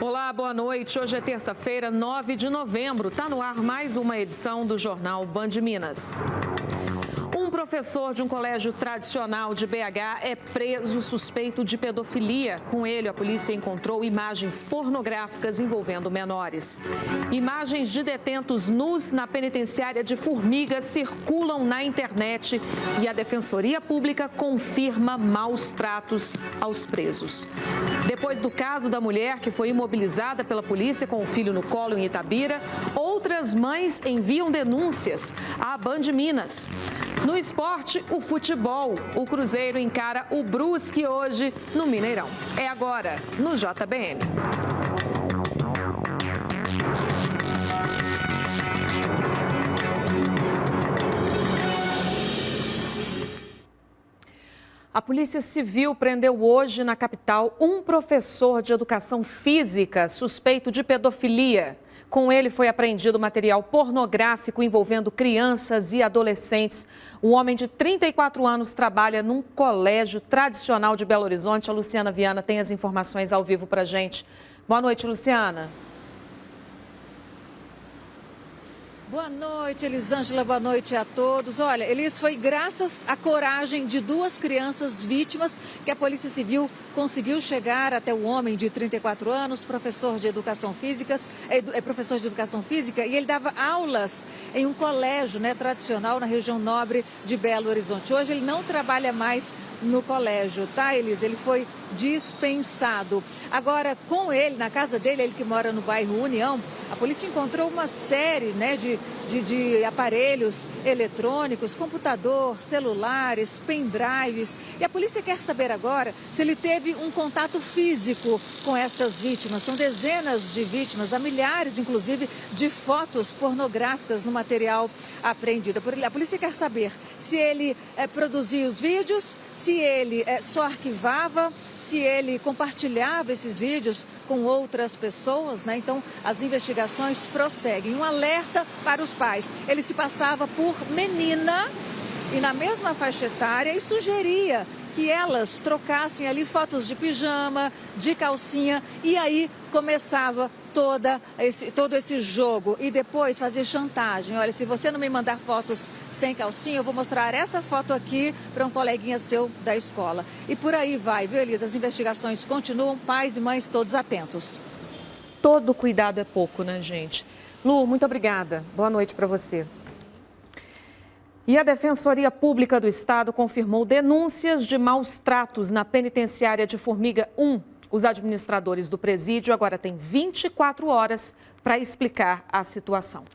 Olá, boa noite. Hoje é terça-feira, 9 de novembro. Está no ar mais uma edição do Jornal Band Minas. Um professor de um colégio tradicional de BH é preso suspeito de pedofilia. Com ele, a polícia encontrou imagens pornográficas envolvendo menores. Imagens de detentos nus na penitenciária de Formiga circulam na internet e a Defensoria Pública confirma maus tratos aos presos. Depois do caso da mulher que foi imobilizada pela polícia com o filho no colo em Itabira, outras mães enviam denúncias à Band Minas. No esporte, o futebol. O Cruzeiro encara o Brusque hoje no Mineirão. É agora, no JBN. A Polícia Civil prendeu hoje na capital um professor de educação física suspeito de pedofilia. Com ele foi apreendido material pornográfico envolvendo crianças e adolescentes. Um homem de 34 anos trabalha num colégio tradicional de Belo Horizonte. A Luciana Viana tem as informações ao vivo pra gente. Boa noite, Luciana. Boa noite, Elisângela, boa noite a todos. Olha, Elis, foi graças à coragem de duas crianças vítimas que a Polícia Civil conseguiu chegar até o homem de 34 anos, professor de educação física, e ele dava aulas em um colégio tradicional na região nobre de Belo Horizonte. Hoje ele não trabalha mais no colégio, tá, Elis? Ele foi dispensado. Agora, com ele, na casa dele, ele que mora no bairro União, a polícia encontrou uma série de aparelhos eletrônicos, computador, celulares, pendrives. E a polícia quer saber agora se ele teve um contato físico com essas vítimas. São dezenas de vítimas, há milhares, inclusive, de fotos pornográficas no material apreendido. A polícia quer saber se ele produzia os vídeos, se ele só arquivava, se ele compartilhava esses vídeos com outras pessoas, Então, as investigações prosseguem. Um alerta para os pais. Ele se passava por menina e na mesma faixa etária e sugeria que elas trocassem ali fotos de pijama, de calcinha e aí começava todo esse jogo e depois fazer chantagem. Olha, se você não me mandar fotos sem calcinha, eu vou mostrar essa foto aqui para um coleguinha seu da escola. E por aí vai, viu, Elisa? As investigações continuam, pais e mães todos atentos. Todo cuidado é pouco, né, gente? Lu, muito obrigada. Boa noite para você. E a Defensoria Pública do Estado confirmou denúncias de maus tratos na penitenciária de Formiga 1. Os administradores do presídio agora têm 24 horas para explicar a situação.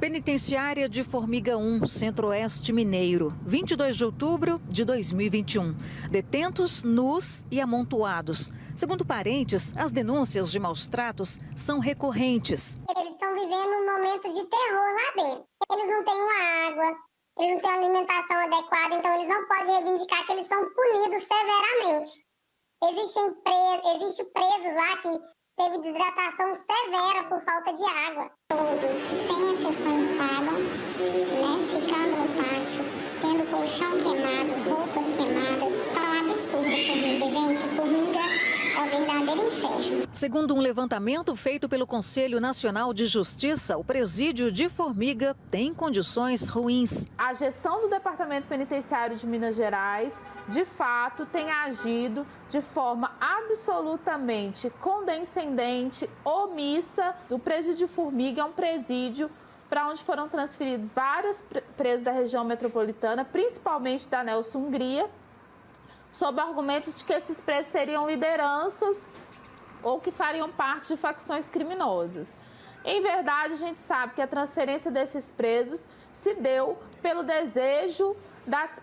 Penitenciária de Formiga 1, Centro-Oeste Mineiro, 22 de outubro de 2021. Detentos nus e amontoados. Segundo parentes, as denúncias de maus tratos são recorrentes. Eles estão vivendo um momento de terror lá dentro. Eles não têm uma água, eles não têm uma alimentação adequada, então eles não podem reivindicar que eles são punidos severamente. Existe presos lá que teve desidratação severa por falta de água. Todos, sem exceções, pagam, ficando no pátio, tendo colchão queimado, roupas queimadas. Tá um absurdo Formiga, gente. Formiga é o verdadeiro inferno. Segundo um levantamento feito pelo Conselho Nacional de Justiça, o presídio de Formiga tem condições ruins. A gestão do Departamento Penitenciário de Minas Gerais, de fato, tem agido de forma absolutamente condescendente, omissa. O presídio de Formiga é um presídio para onde foram transferidos vários presos da região metropolitana, principalmente da Nelson Hungria, sob argumentos de que esses presos seriam lideranças ou que fariam parte de facções criminosas. Em verdade, a gente sabe que a transferência desses presos se deu pelo desejo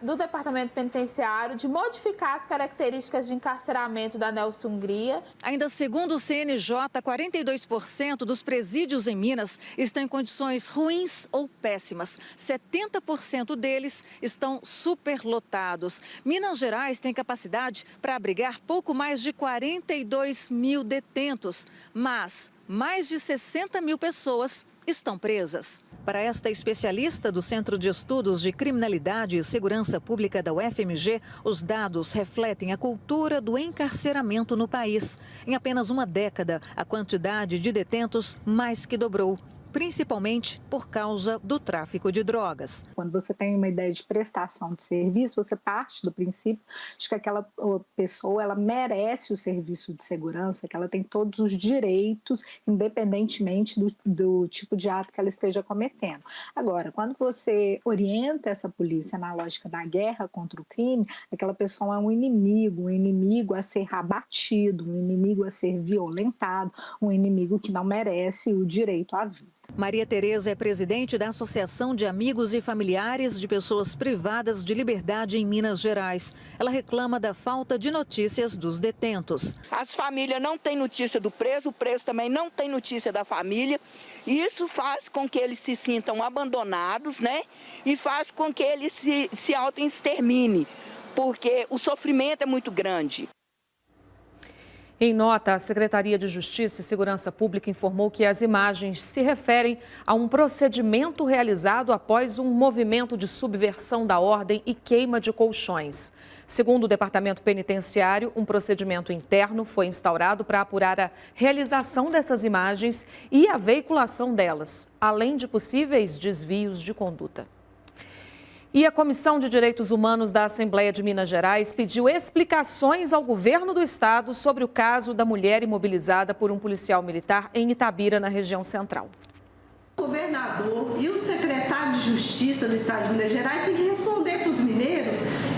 do Departamento Penitenciário de modificar as características de encarceramento da Nelson Hungria. Ainda segundo o CNJ, 42% dos presídios em Minas estão em condições ruins ou péssimas. 70% deles estão superlotados. Minas Gerais tem capacidade para abrigar pouco mais de 42 mil detentos, mas mais de 60 mil pessoas estão presas. Para esta especialista do Centro de Estudos de Criminalidade e Segurança Pública da UFMG, os dados refletem a cultura do encarceramento no país. Em apenas uma década, a quantidade de detentos mais que dobrou, principalmente por causa do tráfico de drogas. Quando você tem uma ideia de prestação de serviço, você parte do princípio de que aquela pessoa ela merece o serviço de segurança, que ela tem todos os direitos, independentemente do tipo de ato que ela esteja cometendo. Agora, quando você orienta essa polícia na lógica da guerra contra o crime, aquela pessoa é um inimigo a ser abatido, um inimigo a ser violentado, um inimigo que não merece o direito à vida. Maria Tereza é presidente da Associação de Amigos e Familiares de Pessoas Privadas de Liberdade em Minas Gerais. Ela reclama da falta de notícias dos detentos. As famílias não têm notícia do preso, o preso também não tem notícia da família. Isso faz com que eles se sintam abandonados, né? E faz com que eles se auto-exterminem, porque o sofrimento é muito grande. Em nota, a Secretaria de Justiça e Segurança Pública informou que as imagens se referem a um procedimento realizado após um movimento de subversão da ordem e queima de colchões. Segundo o Departamento Penitenciário, um procedimento interno foi instaurado para apurar a realização dessas imagens e a veiculação delas, além de possíveis desvios de conduta. E a Comissão de Direitos Humanos da Assembleia de Minas Gerais pediu explicações ao governo do estado sobre o caso da mulher imobilizada por um policial militar em Itabira, na região central. O governador e o secretário de Justiça do estado de Minas Gerais têm que responder para os mineiros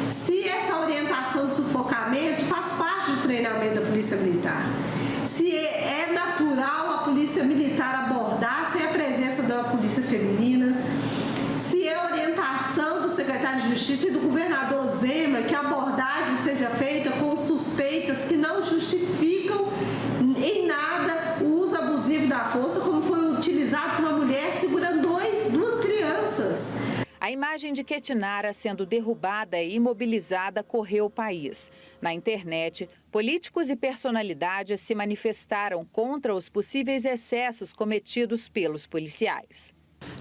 se essa orientação de sufocamento faz parte do treinamento da Polícia Militar. Se é natural a Polícia Militar abordar sem a presença de uma polícia feminina. Se é orientação do secretário de Justiça e do governador Zema que a abordagem seja feita com suspeitas que não justificam em nada o uso abusivo da força, como foi utilizado por uma mulher segurando duas crianças. A imagem de Quetinara sendo derrubada e imobilizada correu o país. Na internet, políticos e personalidades se manifestaram contra os possíveis excessos cometidos pelos policiais.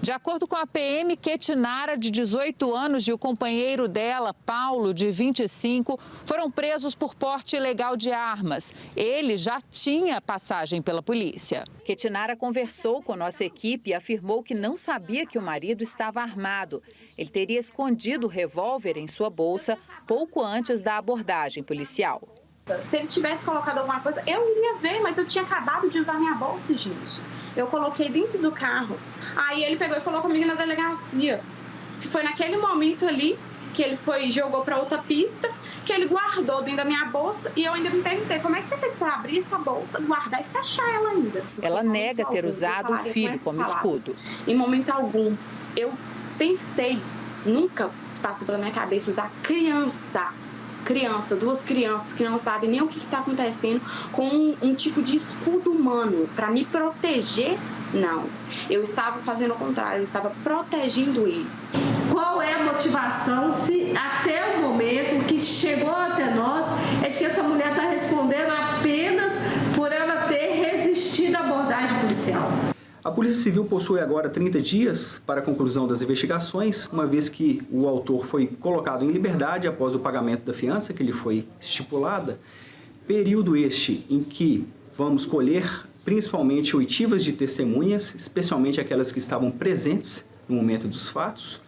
De acordo com a PM, Quetinara, de 18 anos, e o companheiro dela, Paulo, de 25, foram presos por porte ilegal de armas. Ele já tinha passagem pela polícia. Quetinara conversou com nossa equipe e afirmou que não sabia que o marido estava armado. Ele teria escondido o revólver em sua bolsa pouco antes da abordagem policial. Se ele tivesse colocado alguma coisa, eu iria ver, mas eu tinha acabado de usar minha bolsa, gente. Eu coloquei dentro do carro. Aí ele pegou e falou comigo na delegacia. Que foi naquele momento ali que ele jogou para outra pista, que ele guardou dentro da minha bolsa. E eu ainda me perguntei, como é que você fez para abrir essa bolsa, guardar e fechar ela ainda? Ela nega ter usado o filho como escudo. Em momento algum, eu pensei, nunca se passou pela minha cabeça usar duas crianças que não sabem nem o que está acontecendo, com um tipo de escudo humano para me proteger. Não, eu estava fazendo o contrário, eu estava protegendo eles. Qual é a motivação, se até o momento que chegou até nós, é de que essa mulher está respondendo apenas por ela ter resistido à abordagem policial? A Polícia Civil possui agora 30 dias para a conclusão das investigações, uma vez que o autor foi colocado em liberdade após o pagamento da fiança que lhe foi estipulada, período este em que vamos colher principalmente oitivas de testemunhas, especialmente aquelas que estavam presentes no momento dos fatos,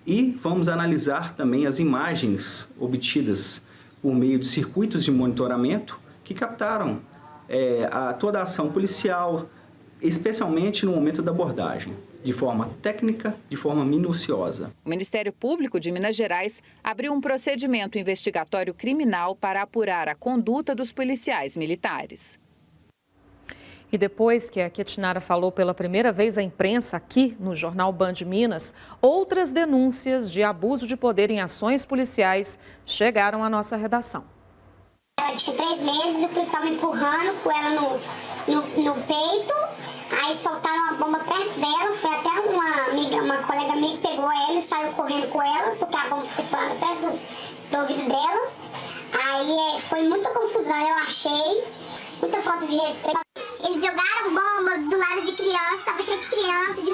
e vamos analisar também as imagens obtidas por meio de circuitos de monitoramento que captaram toda a ação policial, especialmente no momento da abordagem, de forma técnica, de forma minuciosa. O Ministério Público de Minas Gerais abriu um procedimento investigatório criminal para apurar a conduta dos policiais militares. E depois que a Quetinara falou pela primeira vez à imprensa aqui no jornal Band Minas, outras denúncias de abuso de poder em ações policiais chegaram à nossa redação. Ela tinha 3 meses, o policial me empurrando com ela no peito, aí soltaram uma bomba perto dela, foi até uma colega minha que pegou ela e saiu correndo com ela, porque a bomba foi estourando perto do ouvido dela. Aí foi muita confusão, eu achei, muita falta de respeito. Eles jogaram bomba do lado de criança, tava cheio de criança, de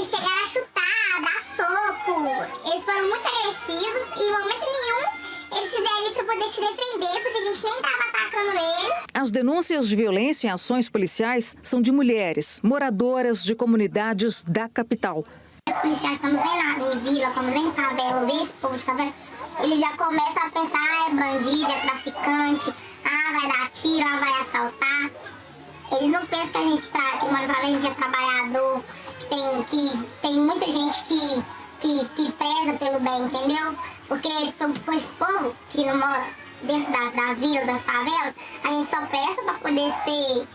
Eles chegaram a chutar, dar soco. Eles foram muito agressivos e em momento nenhum eles fizeram isso para poder se defender, porque a gente nem estava atacando eles. As denúncias de violência em ações policiais são de mulheres, moradoras de comunidades da capital. Os policiais, quando vêm lá em vila, quando vêm em favela, vêm esse povo de favela, eles já começam a pensar, é bandido, é traficante, vai dar tiro, vai assaltar. Eles não pensam que a gente que mora em favela, a gente é trabalhador, que tem muita gente que preza pelo bem, entendeu? Porque para esse povo que não mora dentro das vilas, das favelas, a gente só presta para poder ser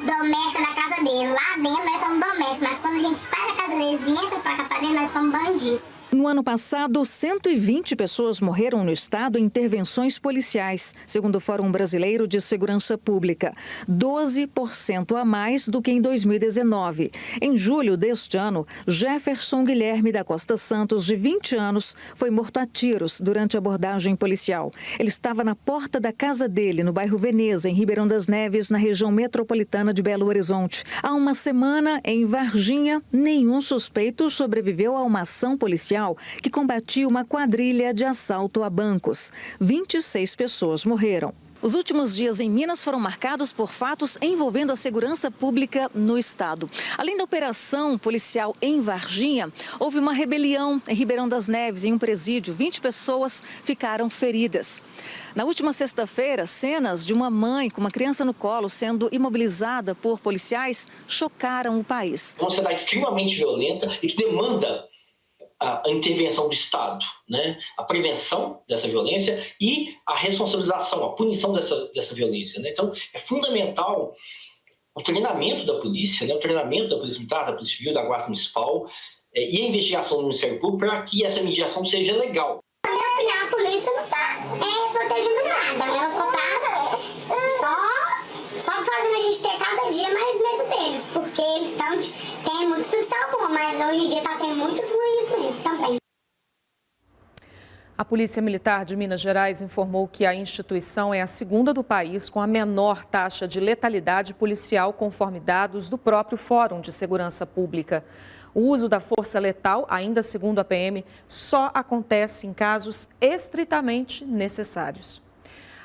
doméstica da casa deles. Lá dentro nós somos domésticos, mas quando a gente sai da casa deles e entra para cá para dentro, nós somos bandidos. No ano passado, 120 pessoas morreram no estado em intervenções policiais, segundo o Fórum Brasileiro de Segurança Pública, 12% a mais do que em 2019. Em julho deste ano, Jefferson Guilherme da Costa Santos, de 20 anos, foi morto a tiros durante abordagem policial. Ele estava na porta da casa dele, no bairro Veneza, em Ribeirão das Neves, na região metropolitana de Belo Horizonte. Há uma semana, em Varginha, nenhum suspeito sobreviveu a uma ação policial que combatia uma quadrilha de assalto a bancos. 26 pessoas morreram. Os últimos dias em Minas foram marcados por fatos envolvendo a segurança pública no estado. Além da operação policial em Varginha, houve uma rebelião em Ribeirão das Neves, em um presídio. 20 pessoas ficaram feridas. Na última sexta-feira, cenas de uma mãe com uma criança no colo sendo imobilizada por policiais chocaram o país. Uma sociedade extremamente violenta e que demanda a intervenção do Estado, né? A prevenção dessa violência e a responsabilização, a punição dessa violência, né? Então, é fundamental o treinamento da polícia, né? O treinamento da Polícia Militar, da Polícia Civil, da Guarda Municipal e a investigação do Ministério Público para que essa mediação seja legal. Na minha opinião, a polícia não está protegendo nada, ela só fazendo a gente ter cada dia mais medo deles, porque eles tem muitos policiais bons, mas hoje em dia está tendo muitos ruins mesmo também. A Polícia Militar de Minas Gerais informou que a instituição é a segunda do país com a menor taxa de letalidade policial, conforme dados do próprio Fórum de Segurança Pública. O uso da força letal, ainda segundo a PM, só acontece em casos estritamente necessários.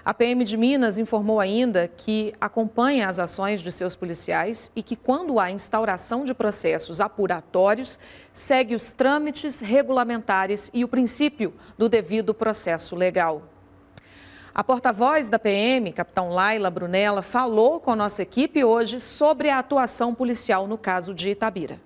A PM de Minas informou ainda que acompanha as ações de seus policiais e que, quando há instauração de processos apuratórios, segue os trâmites regulamentares e o princípio do devido processo legal. A porta-voz da PM, capitão Laila Brunella, falou com a nossa equipe hoje sobre a atuação policial no caso de Itabira.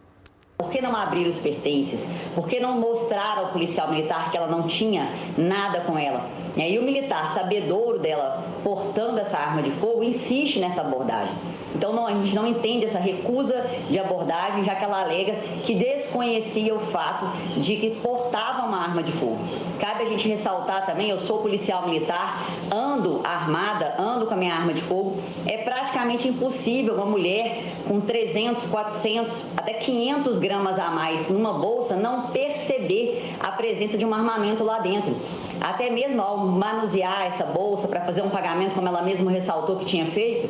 Por que não abrir os pertences? Por que não mostrar ao policial militar que ela não tinha nada com ela? E o militar, sabedouro dela, portando essa arma de fogo, insiste nessa abordagem. Então, a gente não entende essa recusa de abordagem, já que ela alega que desconhecia o fato de que portava uma arma de fogo. Cabe a gente ressaltar também, eu sou policial militar, ando armada, ando com a minha arma de fogo. É praticamente impossível uma mulher com 300, 400, até 500 gramas a mais numa bolsa não perceber a presença de um armamento lá dentro. Até mesmo ao manusear essa bolsa para fazer um pagamento, como ela mesma ressaltou que tinha feito,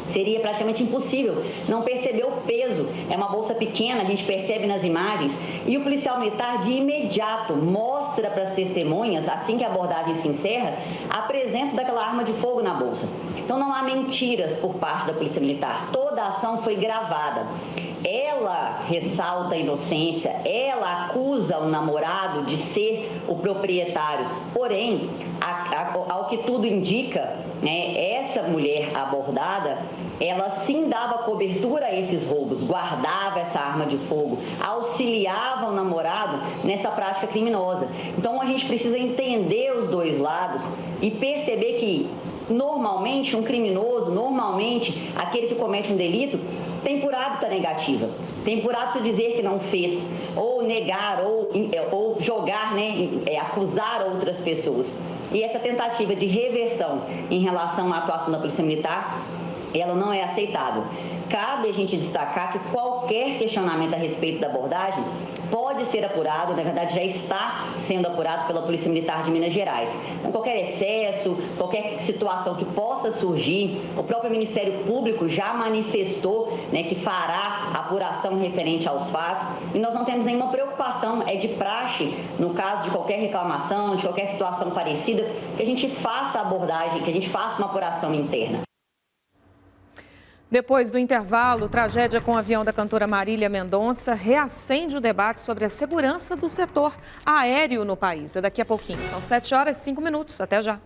seria praticamente impossível não perceber o peso. É uma bolsa pequena, a gente percebe nas imagens. E o policial militar, de imediato, mostra para as testemunhas, assim que a abordagem se encerra, a presença daquela arma de fogo na bolsa. Então não há mentiras por parte da Polícia Militar. Toda a ação foi gravada. Ela ressalta a inocência, ela acusa o namorado de ser o proprietário. Porém, ao que tudo indica, né, essa mulher abordada, ela sim dava cobertura a esses roubos, guardava essa arma de fogo, auxiliava o namorado nessa prática criminosa. Então a gente precisa entender os dois lados e perceber que normalmente um criminoso, aquele que comete um delito, tem por hábito a negativa, tem por hábito dizer que não fez, ou negar, ou jogar, acusar outras pessoas. E essa tentativa de reversão em relação à atuação da Polícia Militar, ela não é aceitável. Cabe a gente destacar que qualquer questionamento a respeito da abordagem pode ser apurado, na verdade já está sendo apurado pela Polícia Militar de Minas Gerais. Então, qualquer excesso, qualquer situação que possa surgir, o próprio Ministério Público já manifestou, né, que fará apuração referente aos fatos, e nós não temos nenhuma preocupação, é de praxe, no caso de qualquer reclamação, de qualquer situação parecida, que a gente faça a abordagem, que a gente faça uma apuração interna. Depois do intervalo, tragédia com o avião da cantora Marília Mendonça reacende o debate sobre a segurança do setor aéreo no país. É daqui a pouquinho. São 7h05. Até já.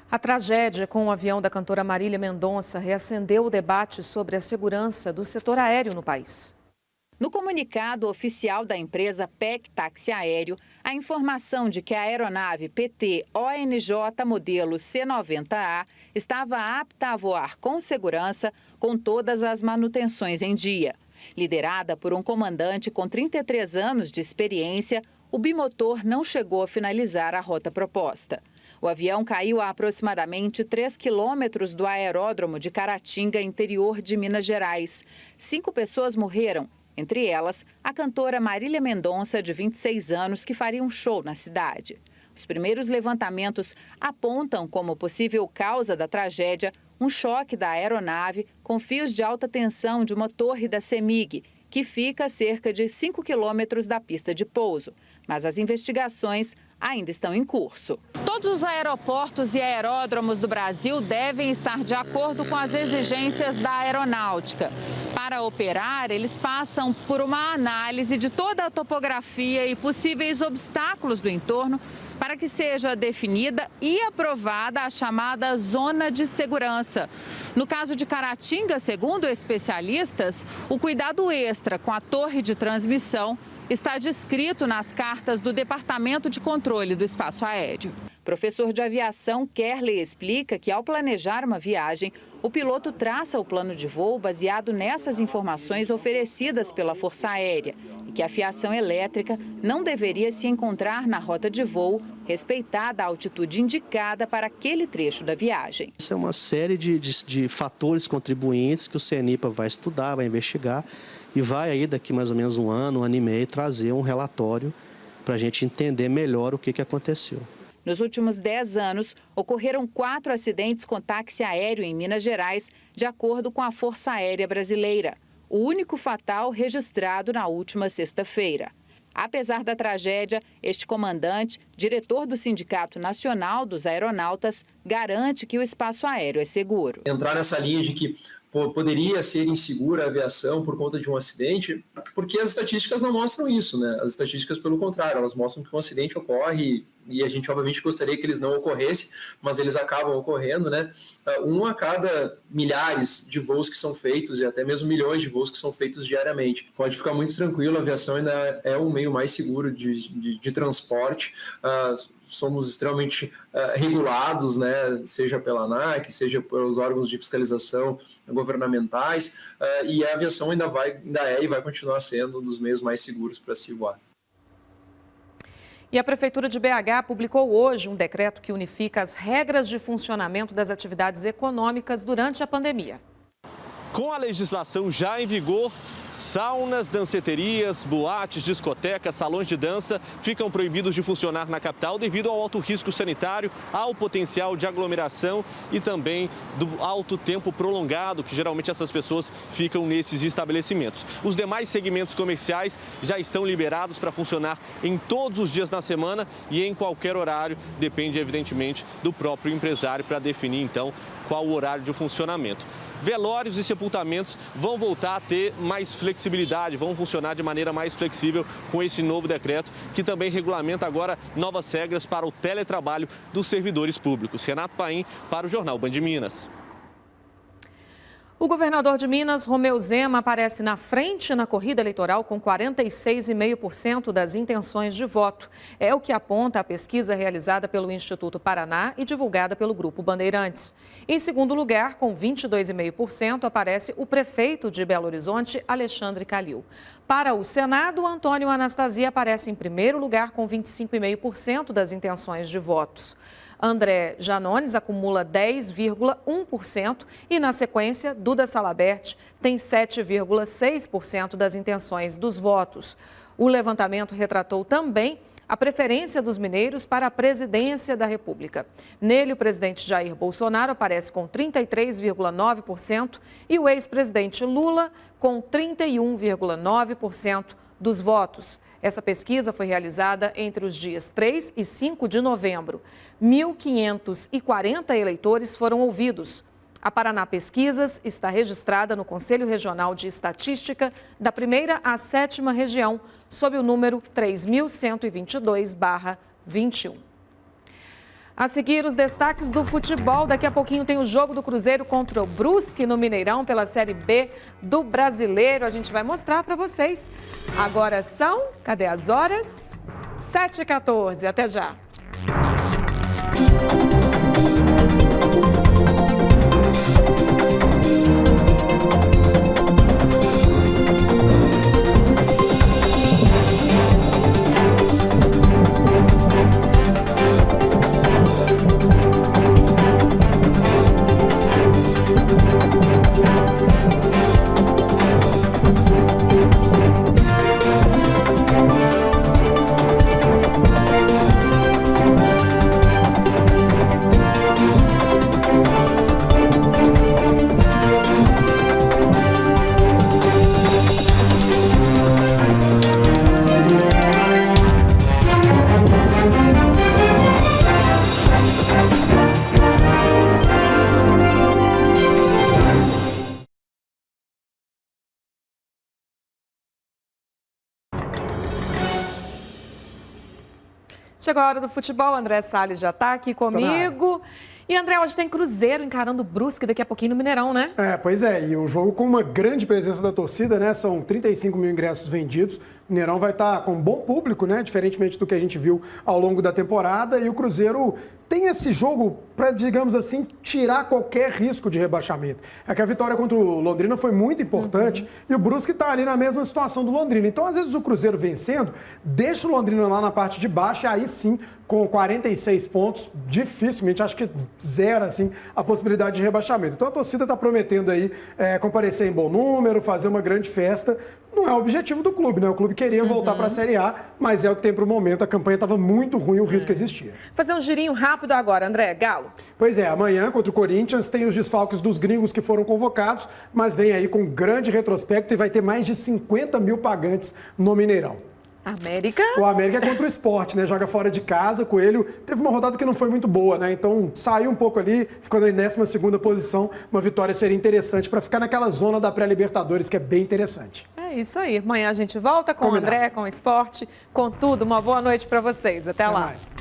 A tragédia com o avião da cantora Marília Mendonça reacendeu o debate sobre a segurança do setor aéreo no país. No comunicado oficial da empresa PEC Táxi Aéreo, a informação de que a aeronave PT-ONJ modelo C-90A estava apta a voar com segurança, com todas as manutenções em dia. Liderada por um comandante com 33 anos de experiência, o bimotor não chegou a finalizar a rota proposta. O avião caiu a aproximadamente 3 quilômetros do aeródromo de Caratinga, interior de Minas Gerais. 5 pessoas morreram, entre elas a cantora Marília Mendonça, de 26 anos, que faria um show na cidade. Os primeiros levantamentos apontam como possível causa da tragédia um choque da aeronave com fios de alta tensão de uma torre da CEMIG, que fica a cerca de 5 quilômetros da pista de pouso. Mas as investigações ainda estão em curso. Todos os aeroportos e aeródromos do Brasil devem estar de acordo com as exigências da aeronáutica. Para operar, eles passam por uma análise de toda a topografia e possíveis obstáculos do entorno para que seja definida e aprovada a chamada zona de segurança. No caso de Caratinga, segundo especialistas, o cuidado extra com a torre de transmissão está descrito nas cartas do Departamento de Controle do Espaço Aéreo. Professor de aviação Kerley explica que, ao planejar uma viagem, o piloto traça o plano de voo baseado nessas informações oferecidas pela Força Aérea e que a fiação elétrica não deveria se encontrar na rota de voo, respeitada a altitude indicada para aquele trecho da viagem. Isso é uma série de fatores contribuintes que o CENIPA vai estudar, vai investigar e vai aí daqui mais ou menos um ano e meio trazer um relatório para a gente entender melhor o que aconteceu. Nos últimos 10 anos, ocorreram 4 acidentes com táxi aéreo em Minas Gerais, de acordo com a Força Aérea Brasileira. O único fatal registrado na última sexta-feira. Apesar da tragédia, este comandante, diretor do Sindicato Nacional dos Aeronautas, garante que o espaço aéreo é seguro. Entrar nessa linha de que poderia ser insegura a aviação por conta de um acidente, porque as estatísticas não mostram isso, né? As estatísticas, pelo contrário, elas mostram que um acidente ocorre e a gente, obviamente, gostaria que eles não ocorressem, mas eles acabam ocorrendo, né? Um a cada milhares de voos que são feitos e até mesmo milhões de voos que são feitos diariamente. Pode ficar muito tranquilo, a aviação ainda é o meio mais seguro de transporte. Somos extremamente regulados, né? Seja pela ANAC, seja pelos órgãos de fiscalização governamentais, e a aviação ainda é e vai continuar sendo um dos meios mais seguros para se voar. E a Prefeitura de BH publicou hoje um decreto que unifica as regras de funcionamento das atividades econômicas durante a pandemia. Com a legislação já em vigor, Saunas, danceterias, boates, discotecas, salões de dança ficam proibidos de funcionar na capital devido ao alto risco sanitário, ao potencial de aglomeração e também do alto tempo prolongado que geralmente essas pessoas ficam nesses estabelecimentos. Os demais segmentos comerciais já estão liberados para funcionar em todos os dias na semana e em qualquer horário, depende evidentemente do próprio empresário para definir então qual o horário de funcionamento. Velórios e sepultamentos vão voltar a ter mais flexibilidade, vão funcionar de maneira mais flexível com esse novo decreto, que também regulamenta agora novas regras para o teletrabalho dos servidores públicos. Renato Paim, para o Jornal Band Minas. O governador de Minas, Romeu Zema, aparece na frente na corrida eleitoral com 46,5% das intenções de voto. É o que aponta a pesquisa realizada pelo Instituto Paraná e divulgada pelo Grupo Bandeirantes. Em segundo lugar, com 22,5%, aparece o prefeito de Belo Horizonte, Alexandre Calil. Para o Senado, Antônio Anastasia aparece em primeiro lugar com 25,5% das intenções de votos. André Janones acumula 10,1% e, na sequência, Duda Salabert tem 7,6% das intenções dos votos. O levantamento retratou também a preferência dos mineiros para a presidência da República. Nele, o presidente Jair Bolsonaro aparece com 33,9% e o ex-presidente Lula com 31,9% dos votos. Essa pesquisa foi realizada entre os dias 3 e 5 de novembro. 1.540 eleitores foram ouvidos. A Paraná Pesquisas está registrada no Conselho Regional de Estatística da 1ª à 7ª região, sob o número 3122/21. A seguir, os destaques do futebol. Daqui a pouquinho tem o jogo do Cruzeiro contra o Brusque no Mineirão pela Série B do Brasileiro. A gente vai mostrar para vocês. Agora são, cadê as horas? 7h14. Até já. Chegou a hora do futebol, André Salles já está aqui comigo. E, André, hoje tem Cruzeiro encarando o Brusque daqui a pouquinho no Mineirão, né? Pois é, e o jogo com uma grande presença da torcida, né? São 35 mil ingressos vendidos. O Mineirão vai estar com um bom público, né? Diferentemente do que a gente viu ao longo da temporada. E o Cruzeiro tem esse jogo para, digamos assim, tirar qualquer risco de rebaixamento. É que a vitória contra o Londrina foi muito importante e o Brusque está ali na mesma situação do Londrina. Então, às vezes, o Cruzeiro vencendo, deixa o Londrina lá na parte de baixo e aí sim, com 46 pontos, dificilmente, acho que zero, assim, a possibilidade de rebaixamento. Então, a torcida está prometendo aí comparecer em bom número, fazer uma grande festa. Não é o objetivo do clube, né? O clube queria voltar para a Série A, mas é o que tem para o momento. A campanha estava muito ruim, o risco existia. Fazer um girinho rápido agora, André, Galo. Pois é, amanhã contra o Corinthians tem os desfalques dos gringos que foram convocados, mas vem aí com grande retrospecto e vai ter mais de 50 mil pagantes no Mineirão. América? O América é contra o Sport, né? Joga fora de casa. Coelho teve uma rodada que não foi muito boa, né? Então saiu um pouco ali, ficando em 12ª posição. Uma vitória seria interessante para ficar naquela zona da pré-Libertadores, que é bem interessante. É isso aí. Amanhã a gente volta com o André, com o Sport, com tudo. Uma boa noite para vocês. Até lá. Mais.